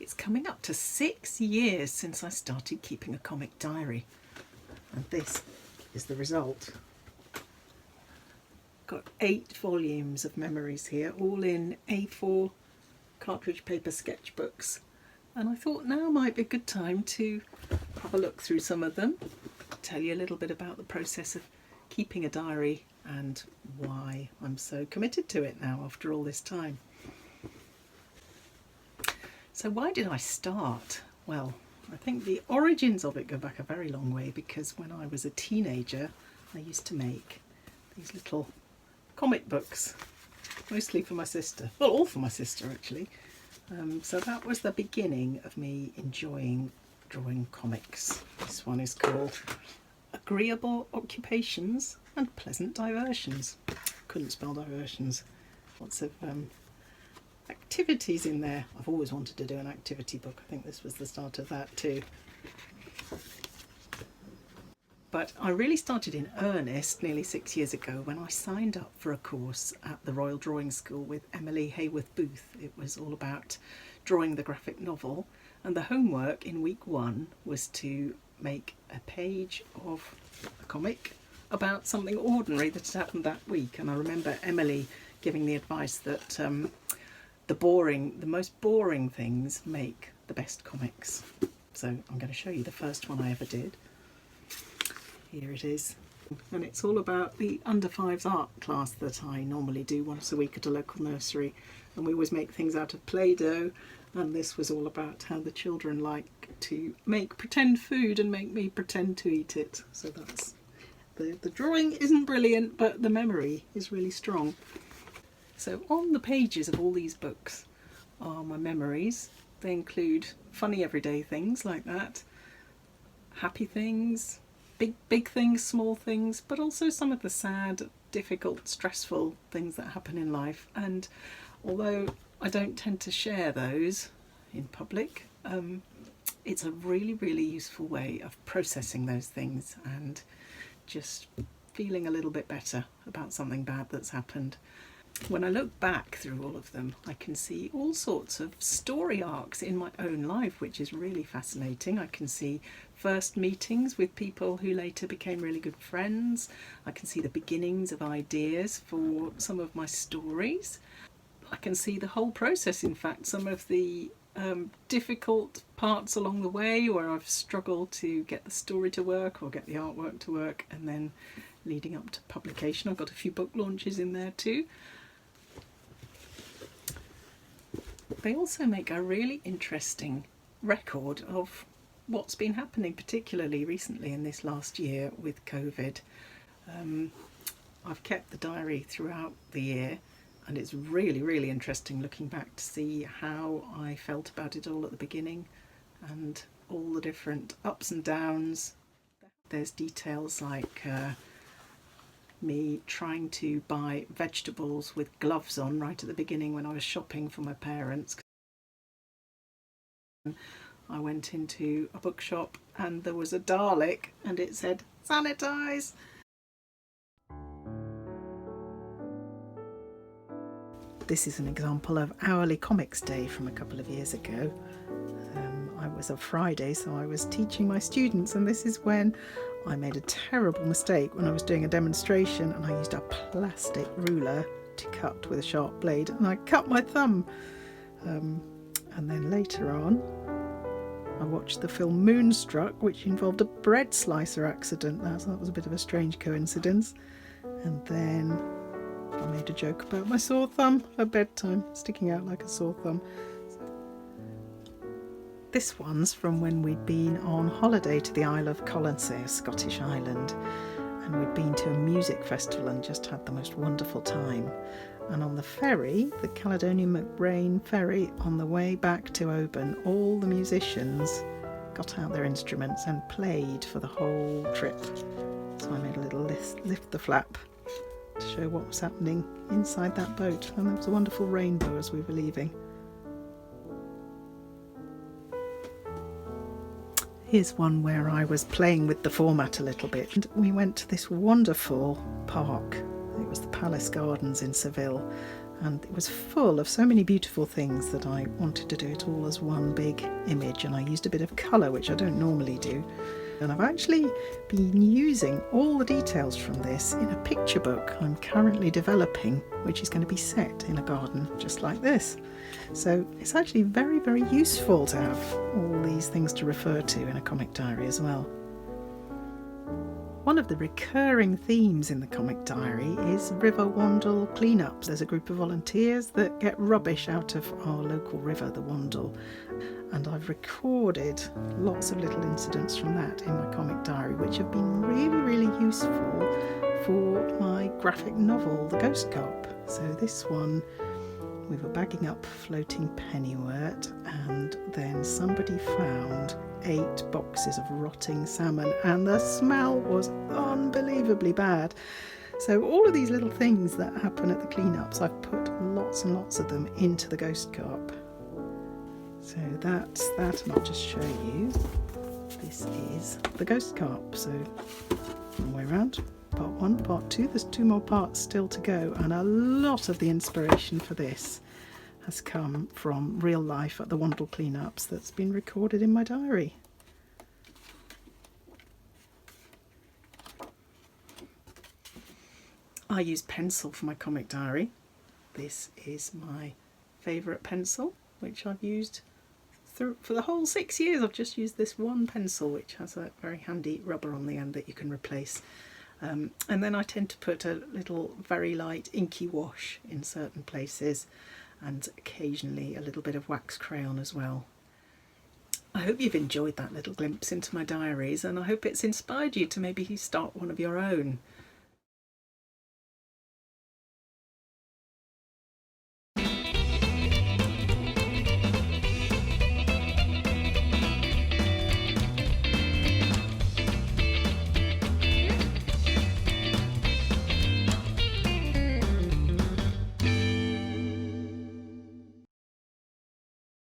It's coming up to 6 years since I started keeping a comic diary, and this is the result. Got 8 volumes of memories here, all in A4 cartridge paper sketchbooks, and I thought now might be a good time to have a look through some of them, tell you a little bit about the process of keeping a diary and why I'm so committed to it now after all this time. So why did I start? Well, I think the origins of it go back a very long way, because when I was a teenager I used to make these little comic books, mostly for my sister, well, all for my sister actually. So that was the beginning of me enjoying drawing comics. This one is called Agreeable Occupations and Pleasant Diversions. Couldn't spell diversions. Lots of activities in there. I've always wanted to do an activity book. I think this was the start of that too. But I really started in earnest nearly 6 years ago when I signed up for a course at the Royal Drawing School with Emily Hayworth Booth. It was all about drawing the graphic novel, and the homework in week 1 was to make a page of a comic about something ordinary that had happened that week. And I remember Emily giving the advice that the most boring things make the best comics. So I'm going to show you the first one I ever did. Here it is, and it's all about the under 5s art class that I normally do once a week at a local nursery, and we always make things out of Play-Doh, and this was all about how the children like to make pretend food and make me pretend to eat it. So that's the drawing isn't brilliant, but the memory is really strong. So on the pages of all these books are my memories. They include funny everyday things like that, happy things, big things, small things, but also some of the sad, difficult, stressful things that happen in life. And although I don't tend to share those in public, it's a really useful way of processing those things and just feeling a little bit better about something bad that's happened. When I look back through all of them, I can see all sorts of story arcs in my own life, which is really fascinating. I can see first meetings with people who later became really good friends. I can see the beginnings of ideas for some of my stories. I can see the whole process, in fact, some of the difficult parts along the way where I've struggled to get the story to work or get the artwork to work, and then leading up to publication. I've got a few book launches in there too. They also make a really interesting record of what's been happening, particularly recently in this last year with COVID. I've kept the diary throughout the year, and it's really interesting looking back to see how I felt about it all at the beginning and all the different ups and downs. There's details like me trying to buy vegetables with gloves on right at the beginning when I was shopping for my parents. I went into a bookshop and there was a Dalek and it said sanitize. This is an example of Hourly Comics Day from a couple of years ago. I was a Friday, so I was teaching my students, and this is when I made a terrible mistake when I was doing a demonstration, and I used a plastic ruler to cut with a sharp blade, and I cut my thumb. And then later on I watched the film Moonstruck, which involved a bread slicer accident. That was a bit of a strange coincidence. And then I made a joke about my sore thumb at bedtime, sticking out like a sore thumb. This one's from when we'd been on holiday to the Isle of Colonsay, a Scottish island, and we'd been to a music festival and just had the most wonderful time. And on the ferry, the Caledonian MacBrayne ferry, on the way back to Oban, all the musicians got out their instruments and played for the whole trip. So I made a little lift the flap to show what was happening inside that boat, and there was a wonderful rainbow as we were leaving. Here's one where I was playing with the format a little bit. And we went to this wonderful park. It was the Palace Gardens in Seville, and it was full of so many beautiful things that I wanted to do it all as one big image, and I used a bit of colour, which I don't normally do. And I've actually been using all the details from this in a picture book I'm currently developing, which is going to be set in a garden just like this. So it's actually very, very useful to have all these things to refer to in a comic diary as well. One of the recurring themes in the comic diary is river Wandle cleanups. There's a group of volunteers that get rubbish out of our local river, the Wandle, and I've recorded lots of little incidents from that in my comic diary, which have been really, really useful for my graphic novel, The Ghost Cop. So this one, we were bagging up floating pennywort, and then somebody found 8 boxes of rotting salmon, and the smell was unbelievably bad. So all of these little things that happen at the cleanups, I've put lots and lots of them into the Ghost Carp. So that's that, and I'll just show you. This is the Ghost Carp. So all the way around. Part 1, Part 2, there's 2 more parts still to go, and a lot of the inspiration for this has come from real life at the Wandle cleanups that's been recorded in my diary. I use pencil for my comic diary. This is my favourite pencil, which I've used for the whole 6 years. I've just used this one pencil, which has a very handy rubber on the end that you can replace. And then I tend to put a little very light inky wash in certain places, and occasionally a little bit of wax crayon as well. I hope you've enjoyed that little glimpse into my diaries, and I hope it's inspired you to maybe start one of your own.